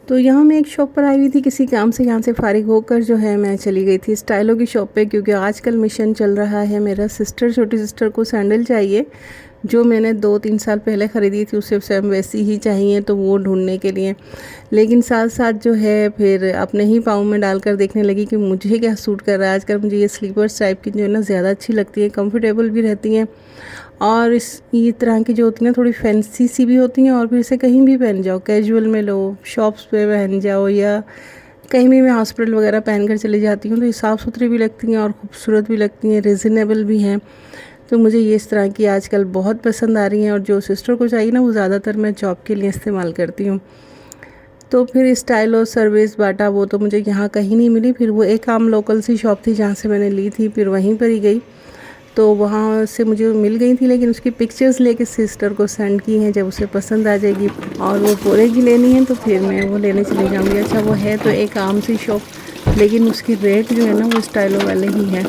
तो यहाँ मैं एक शॉप पर आई हुई थी किसी काम से, यहाँ से फ़ारिग होकर जो है मैं चली गई थी स्टाइलो की शॉप पे, क्योंकि आजकल मिशन चल रहा है मेरा छोटी सिस्टर को सैंडल चाहिए जो मैंने 2-3 साल पहले ख़रीदी थी, उससे सेम वैसी ही चाहिए, तो वो ढूंढने के लिए। लेकिन साथ साथ जो है फिर अपने ही पाँव में डालकर देखने लगी कि मुझे क्या सूट कर रहा है। आजकल मुझे ये स्लीपर्स टाइप की जो है ना ज़्यादा अच्छी लगती है, कंफर्टेबल भी रहती हैं और ये तरह की जो होती हैं थोड़ी फैंसी सी भी होती हैं, और फिर इसे कहीं भी पहन जाओ, कैजुअल में लो, शॉप्स पे पहन जाओ या कहीं भी मैं हॉस्पिटल वगैरह पहन कर चली जाती हूँ, तो ये साफ़ सुथरी भी लगती हैं और ख़ूबसूरत भी लगती हैं, रिजनेबल भी हैं। तो मुझे ये इस तरह की आजकल बहुत पसंद आ रही हैं, और जो सिस्टर को चाहिए ना वो ज़्यादातर मैं जॉब के लिए इस्तेमाल करती हूँ। तो फिर स्टाइलो सर्विस बाटा वो तो मुझे यहाँ कहीं नहीं मिली, फिर वो एक आम लोकल सी शॉप थी जहाँ से मैंने ली थी, फिर वहीं पर ही गई, तो वहाँ से मुझे मिल गई थी, लेकिन उसकी पिक्चर्स लेके सिस्टर को सेंड की हैं, जब उसे पसंद आ जाएगी और वो पूरे की लेनी है तो फिर मैं वो लेने चली जाऊँगी। अच्छा वो है तो एक आम सी शॉप, लेकिन उसकी रेट जो है ना वो स्टाइलो वाले ही हैं।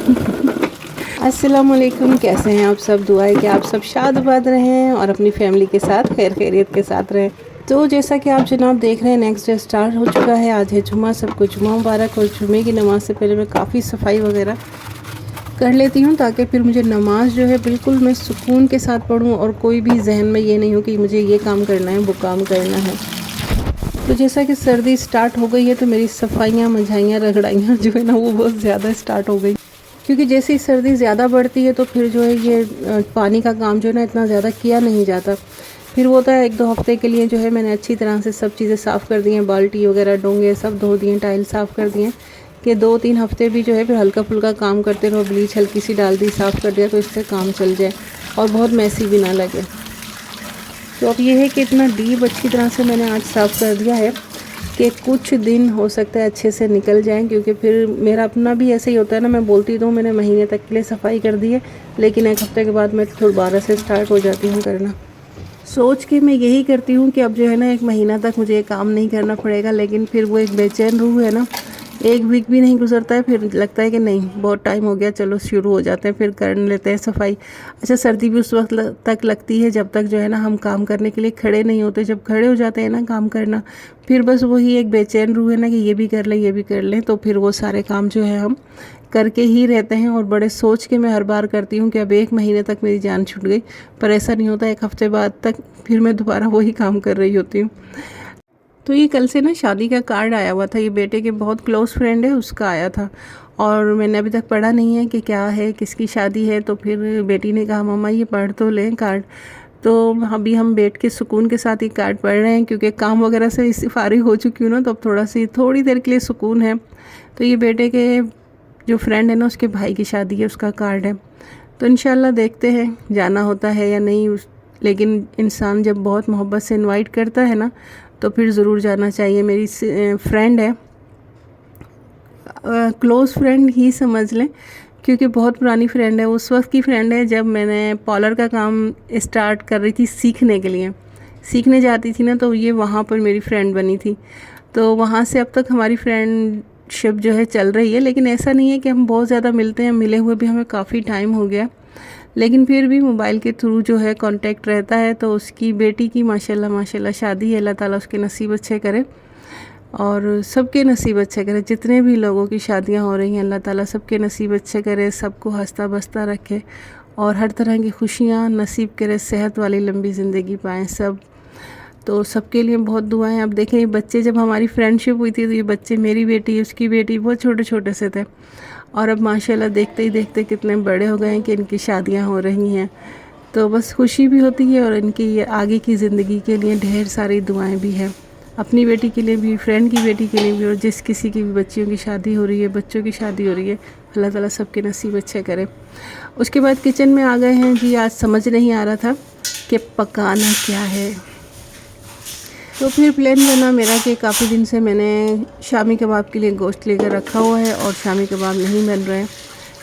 अस्सलाम वालेकुम, कैसे हैं आप सब? दुआ है कि आप सब शाद-आबाद रहें और अपनी फैमिली के साथ खैर खैरियत के साथ रहें। तो जैसा कि आप जनाब देख रहे हैं, नेक्स्ट डे स्टार्ट हो चुका है। आज है जुम्मा, सबको जुम्मा मुबारक। और जुम्मे की नमाज़ से पहले मैं काफ़ी सफाई वगैरह कर लेती हूँ, ताकि फिर मुझे नमाज जो है बिल्कुल मैं सुकून के साथ पढूँ और कोई भी जहन में ये नहीं हो कि मुझे ये काम करना है, वो काम करना है। तो जैसा कि सर्दी स्टार्ट हो गई है, तो मेरी सफाइयाँ मंझाइयाँ रगड़ाइयाँ जो है ना वो बहुत ज़्यादा स्टार्ट हो गई, क्योंकि जैसे ही सर्दी ज़्यादा बढ़ती है तो फिर जो है ये पानी का काम जो है ना इतना ज़्यादा किया नहीं जाता। फिर वो होता है 1-2 हफ़्ते के लिए जो है मैंने अच्छी तरह से सब चीज़ें साफ़ कर दी हैं, बाल्टी वगैरह डोंगे सब धो दिए, टाइल साफ़ कर दिए, कि 2-3 हफ़्ते भी जो है फिर हल्का फुल्का काम करते रहो, ब्लीच हल्की सी डाल दी, साफ़ कर दिया, तो इससे काम चल जाए और बहुत मैसी भी ना लगे। तो अब ये है कि इतना डीप अच्छी तरह से मैंने आज साफ़ कर दिया है कि कुछ दिन हो सकता है अच्छे से निकल जाएं, क्योंकि फिर मेरा अपना भी ऐसे ही होता है ना, मैं बोलती तो मैंने महीने तक के लिए सफाई कर दी है, लेकिन 1 हफ़्ते के बाद मैं दोबारा से स्टार्ट हो जाती हूँ करना। सोच के मैं यही करती हूँ कि अब जो है ना 1 महीना तक मुझे ये काम नहीं करना पड़ेगा, लेकिन फिर वो एक बेचैन रूह है ना, 1 वीक भी नहीं गुजरता है, फिर लगता है कि नहीं बहुत टाइम हो गया, चलो शुरू हो जाते हैं, फिर कर लेते हैं सफाई। अच्छा सर्दी भी उस वक्त तक लगती है जब तक जो है ना हम काम करने के लिए खड़े नहीं होते। जब खड़े हो जाते हैं ना काम करना, फिर बस वही एक बेचैन रूह है ना कि ये भी कर लें, ये भी कर लें, तो फिर वो सारे काम जो है हम करके ही रहते हैं। और बड़े सोच के मैं हर बार करती हूँ कि अब 1 महीने तक मेरी जान छूट गई, पर ऐसा नहीं होता। 1 हफ़्ते बाद तक फिर मैं दोबारा वही काम कर रही होती हूँ। तो ये कल से ना शादी का कार्ड आया हुआ था, ये बेटे के बहुत क्लोज़ फ्रेंड है उसका आया था, और मैंने अभी तक पढ़ा नहीं है कि क्या है, किसकी शादी है। तो फिर बेटी ने कहा मम्मा ये पढ़ तो लें कार्ड। तो अभी हम बैठ के सुकून के साथ ये कार्ड पढ़ रहे हैं, क्योंकि काम वगैरह से इससे फारिग हो चुकी हूँ ना, तो अब थोड़ी देर के लिए सुकून है। तो ये बेटे के जो फ्रेंड है ना उसके भाई की शादी है, उसका कार्ड है, तो इंशाल्लाह देखते हैं जाना होता है या नहीं। लेकिन इंसान जब बहुत मोहब्बत से इनवाइट करता है ना तो फिर ज़रूर जाना चाहिए। मेरी फ्रेंड है, क्लोज़ फ्रेंड ही समझ लें, क्योंकि बहुत पुरानी फ्रेंड है, उस वक्त की फ्रेंड है जब मैंने पार्लर का काम स्टार्ट कर रही थी सीखने के लिए, सीखने जाती थी ना, तो ये वहाँ पर मेरी फ्रेंड बनी थी। तो वहाँ से अब तक हमारी फ्रेंडशिप जो है चल रही है, लेकिन ऐसा नहीं है कि हम बहुत ज़्यादा मिलते हैं, मिले हुए भी हमें काफ़ी टाइम हो गया, लेकिन फिर भी मोबाइल के थ्रू जो है कांटेक्ट रहता है। तो उसकी बेटी की माशाल्लाह माशाल्लाह शादी है, अल्लाह ताला उसके नसीब अच्छे करे और सबके नसीब अच्छे करे। जितने भी लोगों की शादियां हो रही हैं अल्लाह ताला सबके नसीब अच्छे करे, सबको हंसता बसता रखे और हर तरह की खुशियां नसीब करे, सेहत वाली लंबी ज़िंदगी पाएँ सब। तो सबके लिए बहुत दुआएं। अब देखें ये बच्चे, जब हमारी फ्रेंडशिप हुई थी तो ये बच्चे, मेरी बेटी उसकी बेटी, बहुत छोटे छोटे से थे, और अब माशाल्लाह देखते ही देखते कितने बड़े हो गए हैं कि इनकी शादियां हो रही हैं। तो बस खुशी भी होती है और इनकी ये आगे की ज़िंदगी के लिए ढेर सारी दुआएं भी हैं, अपनी बेटी के लिए भी, फ्रेंड की बेटी के लिए भी, और जिस किसी की भी बच्चियों की शादी हो रही है, बच्चों की शादी हो रही है, अल्लाह ताला सबके नसीब अच्छे करे। उसके बाद किचन में आ गए हैं जी। आज समझ नहीं आ रहा था कि पकाना क्या है, तो फिर प्लान बना मेरा कि काफ़ी दिन से मैंने शामी कबाब के लिए गोश्त लेकर रखा हुआ है और शामी कबाब नहीं बन रहे हैं।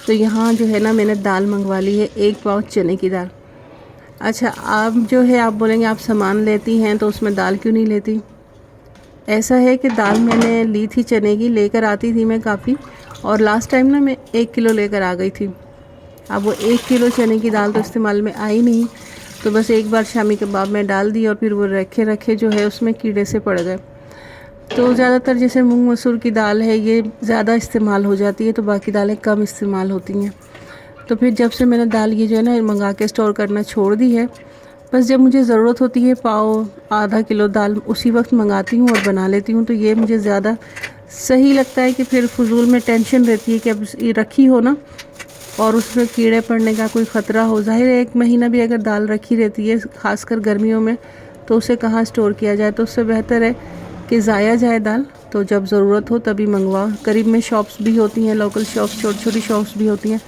तो यहाँ जो है ना मैंने दाल मंगवा ली है, 1 पाव चने की दाल। अच्छा आप जो है आप बोलेंगे आप सामान लेती हैं तो उसमें दाल क्यों नहीं लेती। ऐसा है कि दाल मैंने ली थी चने की, लेकर आती थी मैं काफ़ी, और लास्ट टाइम ना मैं 1 किलो लेकर आ गई थी। अब वो 1 किलो चने की दाल तो इस्तेमाल में आई नहीं, तो बस एक बार शामी कबाब में डाल दी और फिर वो रखे रखे जो है उसमें कीड़े से पड़ गए। तो ज़्यादातर जैसे मूंग मसूर की दाल है ये ज़्यादा इस्तेमाल हो जाती है, तो बाकी दालें कम इस्तेमाल होती हैं। तो फिर जब से मैंने दाल ये जो है ना मंगा के स्टोर करना छोड़ दी है, बस जब मुझे ज़रूरत होती है पाव आधा किलो दाल उसी वक्त मंगाती हूँ और बना लेती हूँ। तो ये मुझे ज़्यादा सही लगता है कि फिर फजूल में टेंशन रहती है कि अब ये रखी हो ना और उसमें कीड़े पड़ने का कोई ख़तरा हो। ज़ाहिर है 1 महीना भी अगर दाल रखी रहती है ख़ासकर गर्मियों में, तो उसे कहाँ स्टोर किया जाए। तो उससे बेहतर है कि ज़ाया जाए दाल, तो जब ज़रूरत हो तभी मंगवाओ। करीब में शॉप्स भी होती हैं, लोकल शॉप्स, छोटी छोटी शॉप्स भी होती हैं,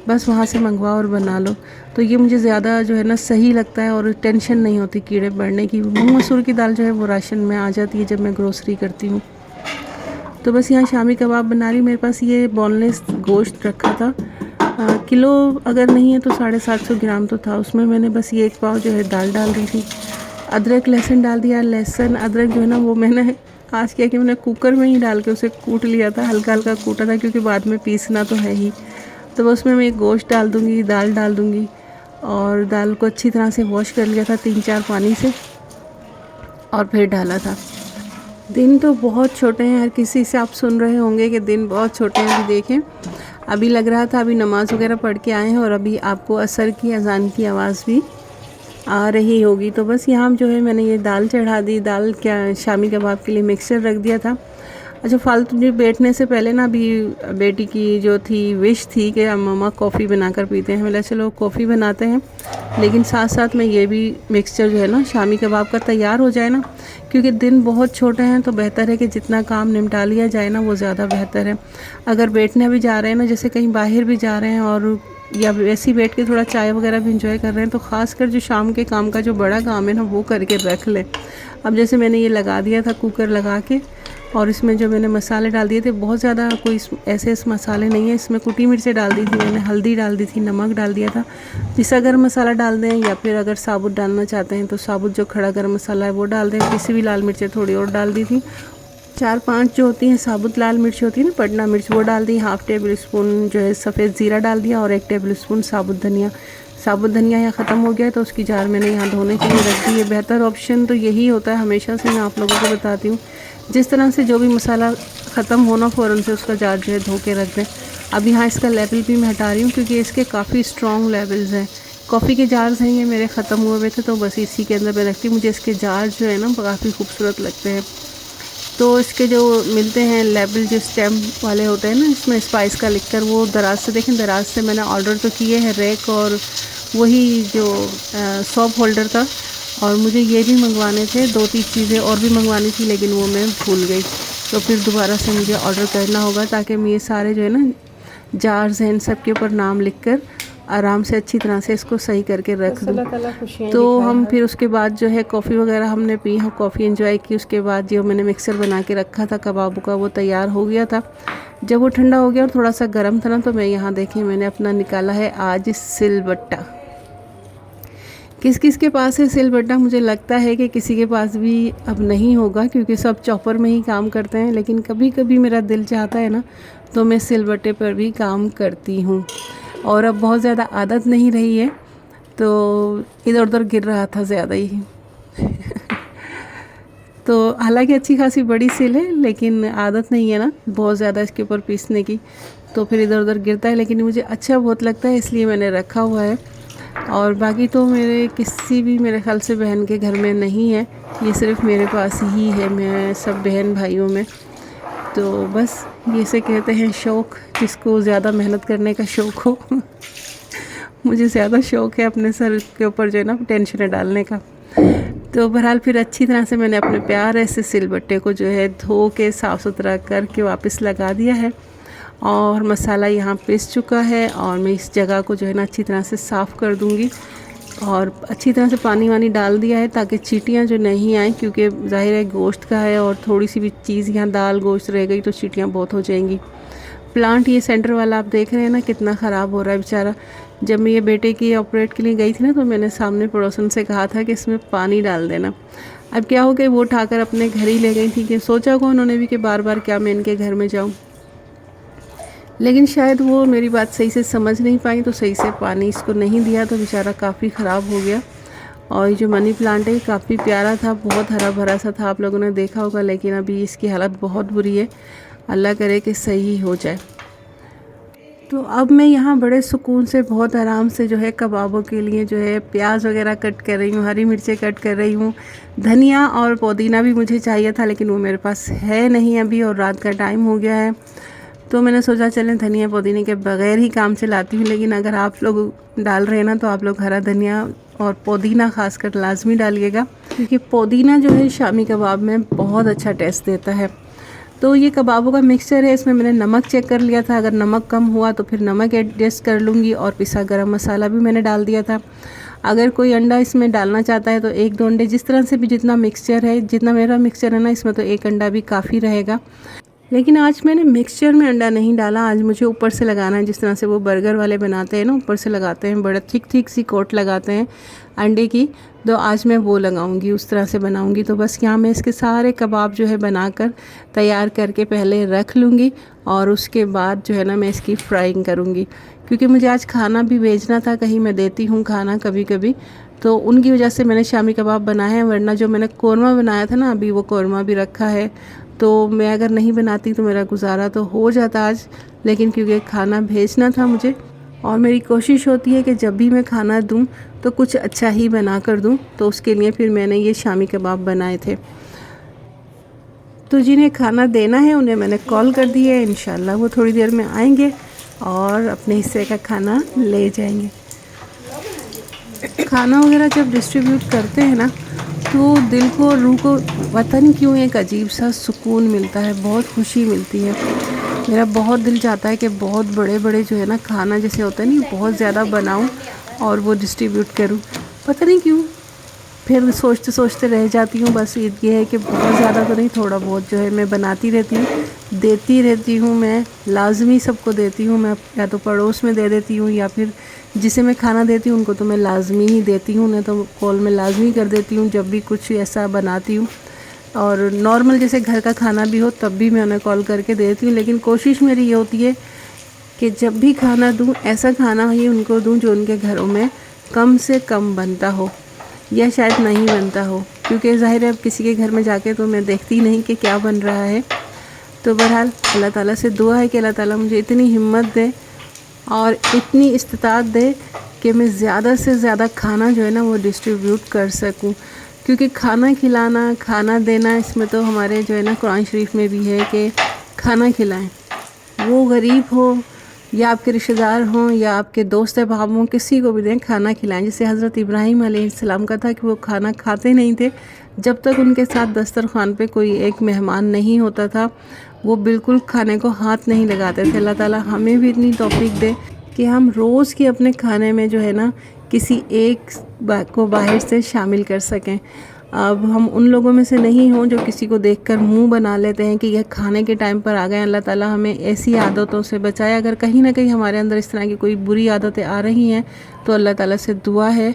बस वहाँ से मंगवाओ और बना लो। तो ये मुझे ज़्यादा जो है ना सही लगता है और टेंशन नहीं होती कीड़े पड़ने की। मूंग मसूर की दाल जो है वो राशन में आ जाती है जब मैं ग्रोसरी करती हूँ। तो बस यहाँ शामी कबाब बना रही। मेरे पास ये बोनलेस गोश्त रखा था, किलो अगर नहीं है तो 750 ग्राम तो था। उसमें मैंने बस ये 1 पाव जो है दाल डाल दी थी, अदरक लहसुन डाल दिया। लहसुन अदरक जो है ना वो मैंने आज क्या कि मैंने कुकर में ही डाल के उसे कूट लिया था, हल्का हल्का कूटा था क्योंकि बाद में पीसना तो है ही। तो बस उसमें मैं गोश्त डाल दूँगी, दाल डाल दूँगी और दाल को अच्छी तरह से वॉश कर लिया था 3-4 पानी से और फिर डाला था। दिन तो बहुत छोटे हैं, हर किसी से आप सुन रहे होंगे कि दिन बहुत छोटे हैं। अभी देखें, अभी लग रहा था अभी नमाज़ वगैरह पढ़ के आए हैं और अभी आपको असर की अज़ान की आवाज़ भी आ रही होगी। तो बस यहाँ जो है मैंने ये दाल चढ़ा दी। दाल क्या शामी कबाब के लिए मिक्सचर रख दिया था। अच्छा, फालतू जो बैठने से पहले ना अभी बेटी की जो थी विश थी कि मम्मा कॉफ़ी बनाकर पीते हैं। बोला चलो कॉफ़ी बनाते हैं, लेकिन साथ साथ में ये भी मिक्सचर जो है ना शामी कबाब का तैयार हो जाए ना, क्योंकि दिन बहुत छोटे हैं तो बेहतर है कि जितना काम निपटा लिया जाए ना वो ज़्यादा बेहतर है। अगर बैठने भी जा रहे हैं ना, जैसे कहीं बाहर भी जा रहे हैं और या वैसे ही बैठ के थोड़ा चाय वगैरह भी इंजॉय कर रहे हैं, तो ख़ासकर जो शाम के काम का जो बड़ा काम है ना वो करके रख लें। अब जैसे मैंने ये लगा दिया था कुकर लगा के, और इसमें जो मैंने मसाले डाल दिए थे, बहुत ज़्यादा कोई ऐसे मसाले नहीं है। इसमें कुटी मिर्चें डाल दी थी मैंने, हल्दी डाल दी थी, नमक डाल दिया था। जिसा गर्म मसाला डाल दें या फिर अगर साबुत डालना चाहते हैं तो साबुत जो खड़ा गर्म मसाला है वो डाल दें। किसी भी लाल मिर्चें थोड़ी और डाल दी थी। 4-5 जो होती हैं साबुत लाल मिर्च होती है ना, पटना मिर्च, वो डाल दी। हाफ़ टेबल स्पून जो है सफ़ेद ज़ीरा डाल दिया और 1 टेबल स्पून साबुत धनिया। साबुत धनिया यहाँ ख़त्म हो गया है तो उसकी जार मैंने यहाँ धोने के लिए रख दी है। बेहतर ऑप्शन तो यही होता है, हमेशा से मैं आप लोगों को बताती हूँ, जिस तरह से जो भी मसाला ख़त्म होना फ़ौरन से उसका जार जो है धो के रख दें। अब यहाँ इसका लेवल भी मैं हटा रही हूँ क्योंकि इसके काफ़ी स्ट्रॉन्ग लेवल्स हैं। कॉफ़ी के जार्स हैं ये मेरे ख़त्म हुए हुए थे, तो बस इसी के अंदर मैं रखती हूँ। मुझे इसके जार जो है ना काफ़ी खूबसूरत लगते हैं। तो इसके जो मिलते हैं लेबल जो स्टैम्प वाले होते हैं ना, इसमें स्पाइस का लिखकर, वो दराज से देखें, दराज से मैंने ऑर्डर तो किए हैं रैक और वही जो सॉप होल्डर था, और मुझे ये भी मंगवाने थे। 2-3 चीज़ें और भी मंगवानी थी लेकिन वो मैं भूल गई, तो फिर दोबारा से मुझे ऑर्डर करना होगा ताकि मैं ये सारे जो है ना जार्स हैं इन सब के ऊपर नाम लिखकर आराम से अच्छी तरह से इसको सही करके रख दूँ। तो हम फिर उसके बाद जो है कॉफ़ी वगैरह हमने पी, हम कॉफ़ी एंजॉय की। उसके बाद जो मैंने मिक्सर बना के रखा था कबाबों का वो तैयार हो गया था। जब वो ठंडा हो गया और थोड़ा सा गर्म था ना, तो मैं यहाँ देखिए मैंने अपना निकाला है आज सिलबट्टा। किस किस के पास है सिलबट्टा? मुझे लगता है कि किसी के पास भी अब नहीं होगा क्योंकि सब चॉपर में ही काम करते हैं, लेकिन कभी कभी मेरा दिल चाहता है ना तो मैं सिलबट्टे पर भी काम करती हूँ। और अब बहुत ज़्यादा आदत नहीं रही है तो इधर उधर गिर रहा था ज़्यादा ही तो हालांकि अच्छी खासी बड़ी सिल है लेकिन आदत नहीं है ना बहुत ज़्यादा इसके ऊपर पीसने की, तो फिर इधर उधर गिरता है। लेकिन मुझे अच्छा बहुत लगता है इसलिए मैंने रखा हुआ है। और बाकी तो मेरे किसी भी मेरे ख्याल से बहन के घर में नहीं है, ये सिर्फ़ मेरे पास ही है, मैं सब बहन भाइयों में। तो बस ये से कहते हैं शौक़, जिसको ज़्यादा मेहनत करने का शौक़ हो मुझे ज़्यादा शौक़ है अपने सर के ऊपर जो है ना टेंशन डालने का। तो बहरहाल फिर अच्छी तरह से मैंने अपने प्यारे से सिलबट्टे को जो है धो के साफ़ सुथरा करके वापस लगा दिया है और मसाला यहाँ पिस चुका है। और मैं इस जगह को जो है ना अच्छी तरह से साफ़ कर दूँगी और अच्छी तरह से पानी वानी डाल दिया है ताकि चींटियाँ जो नहीं आएँ, क्योंकि ज़ाहिर है गोश्त का है और थोड़ी सी भी चीज़ यहाँ दाल गोश्त रह गई तो चींटियाँ बहुत हो जाएंगी। प्लांट ये सेंटर वाला आप देख रहे हैं ना कितना ख़राब हो रहा है बेचारा। जब मैं ये बेटे की ऑपरेट के लिए गई थी ना तो मैंने सामने पड़ोसन से कहा था कि इसमें पानी डाल देना। अब क्या हो गया, वो उठाकर अपने घर ही ले गई थी कि सोचा को उन्होंने भी कि बार बार क्या मैं इनके घर में जाऊँ, लेकिन शायद वो मेरी बात सही से समझ नहीं पाई तो सही से पानी इसको नहीं दिया तो बेचारा काफ़ी ख़राब हो गया। और ये जो मनी प्लांट है काफ़ी प्यारा था, बहुत हरा भरा सा था, आप लोगों ने देखा होगा, लेकिन अभी इसकी हालत बहुत बुरी है। अल्लाह करे कि सही हो जाए। तो अब मैं यहाँ बड़े सुकून से बहुत आराम से जो है कबाबों के लिए जो है प्याज वगैरह कट कर रही हूँ, हरी मिर्चें कट कर रही हूँ। धनिया और पुदीना भी मुझे चाहिए था, लेकिन वो मेरे पास है नहीं अभी, और रात का टाइम हो गया है। तो मैंने सोचा चलें धनिया पुदीने के बगैर ही काम चलाती हूँ। लेकिन अगर आप लोग डाल रहे हैं ना, तो आप लोग हरा धनिया और पुदीना खासकर लाजमी डालिएगा, क्योंकि पुदीना जो है शामी कबाब में बहुत अच्छा टेस्ट देता है। तो ये कबाबों का मिक्सचर है, इसमें मैंने नमक चेक कर लिया था, अगर नमक कम हुआ तो फिर नमक एडजस्ट कर लूँगी, और पिसा गरम मसाला भी मैंने डाल दिया था। अगर कोई अंडा इसमें डालना चाहता है तो 1-2 अंडे, जिस तरह से भी जितना मिक्सचर है, जितना मेरा मिक्सचर है ना, इसमें तो 1 अंडा भी काफ़ी रहेगा। लेकिन आज मैंने मिक्सचर में अंडा नहीं डाला, आज मुझे ऊपर से लगाना है, जिस तरह से वो बर्गर वाले बनाते हैं ना, ऊपर से लगाते हैं, बड़ा थिक सी कोट लगाते हैं अंडे की। तो आज मैं वो लगाऊंगी, उस तरह से बनाऊंगी। तो बस यहाँ मैं इसके सारे कबाब जो है बनाकर तैयार करके पहले रख लूँगी, और उसके बाद जो है ना मैं इसकी फ्राइंग करूँगी, क्योंकि मुझे आज खाना भी भेजना था, कहीं मैं देती हूँ खाना कभी कभी, तो उनकी वजह से मैंने शामी कबाब बनाए हैं। वरना जो मैंने कौरमा बनाया था ना, अभी वो कौरमा भी रखा है। तो मैं अगर नहीं बनाती तो मेरा गुजारा तो हो जाता आज, लेकिन क्योंकि खाना भेजना था मुझे, और मेरी कोशिश होती है कि जब भी मैं खाना दूं तो कुछ अच्छा ही बना कर दूं, तो उसके लिए फिर मैंने ये शामी कबाब बनाए थे। तो जिन्हें खाना देना है उन्हें मैंने कॉल कर दिया है, इंशाल्लाह वो थोड़ी देर में आएंगे और अपने हिस्से का खाना ले जाएंगे। खाना वगैरह जब डिस्ट्रीब्यूट करते हैं ना, तो दिल को, रूह को पता नहीं क्यों एक अजीब सा सुकून मिलता है, बहुत खुशी मिलती है। मेरा बहुत दिल चाहता है कि बहुत बड़े बड़े जो है ना खाना जैसे होता है नहीं, बहुत ज़्यादा बनाऊं और वो डिस्ट्रीब्यूट करूं। पता नहीं क्यों फिर सोचते सोचते रह जाती हूँ। बस ये है कि बहुत ज़्यादा तो नहीं, थोड़ा बहुत जो है मैं बनाती रहती हूँ, देती रहती हूँ। मैं लाजमी सबको देती हूँ, मैं या तो पड़ोस में दे देती हूँ, या फिर जिसे मैं खाना देती हूँ उनको तो मैं लाजमी ही देती हूँ, नहीं तो कॉल में लाजमी कर देती हूँ जब भी कुछ ऐसा बनाती हूँ। और नॉर्मल जैसे घर का खाना भी हो तब भी मैं उन्हें कॉल करके दे देती हूँ। लेकिन कोशिश मेरी ये होती है कि जब भी खाना दूँ, ऐसा खाना ही उनको दूँ जो उनके घरों में कम से कम बनता हो, या शायद नहीं बनता हो, क्योंकि ज़ाहिर है अब किसी के घर में जाके तो मैं देखती नहीं कि क्या बन रहा है। तो बहरहाल अल्लाह ताला से दुआ है कि अल्लाह ताला मुझे इतनी हिम्मत दे और इतनी इस्तिताअत दे कि मैं ज़्यादा से ज़्यादा खाना जो है ना वो डिस्ट्रीब्यूट कर सकूं। क्योंकि खाना खिलाना, खाना देना, इसमें तो हमारे जो है ना कुरान शरीफ में भी है कि खाना खिलाएं, वो गरीब हो या आपके रिश्तेदार हों या आपके दोस्त अहबाब हों, किसी को भी दें, खाना खिलाएं। जैसे हज़रत इब्राहीम अलैहिस्सलाम का था कि वो खाना खाते नहीं थे जब तक उनके साथ दस्तरखान पे कोई एक मेहमान नहीं होता था, वो बिल्कुल खाने को हाथ नहीं लगाते थे। अल्लाह ताला हमें भी इतनी तौफीक दे कि हम रोज़ के अपने खाने में जो है ना किसी एक को बाहर से शामिल कर सकें। अब हम उन लोगों में से नहीं हों जो किसी को देखकर मुंह बना लेते हैं कि यह खाने के टाइम पर आ गए। अल्लाह ताला हमें ऐसी आदतों से बचाए। अगर कहीं ना कहीं हमारे अंदर इस तरह की कोई बुरी आदतें आ रही हैं तो अल्लाह ताला से दुआ है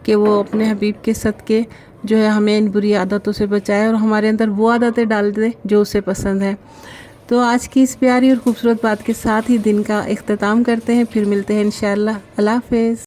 कि वो अपने हबीब के सदके जो है हमें इन बुरी आदतों से बचाए और हमारे अंदर वो आदतें डाल दे जो उसे पसंद है। तो आज की इस प्यारी और ख़ूबसूरत बात के साथ ही दिन का इख्तिताम करते हैं। फिर मिलते हैं इंशाअल्लाह। अल्लाह हाफ़िज़।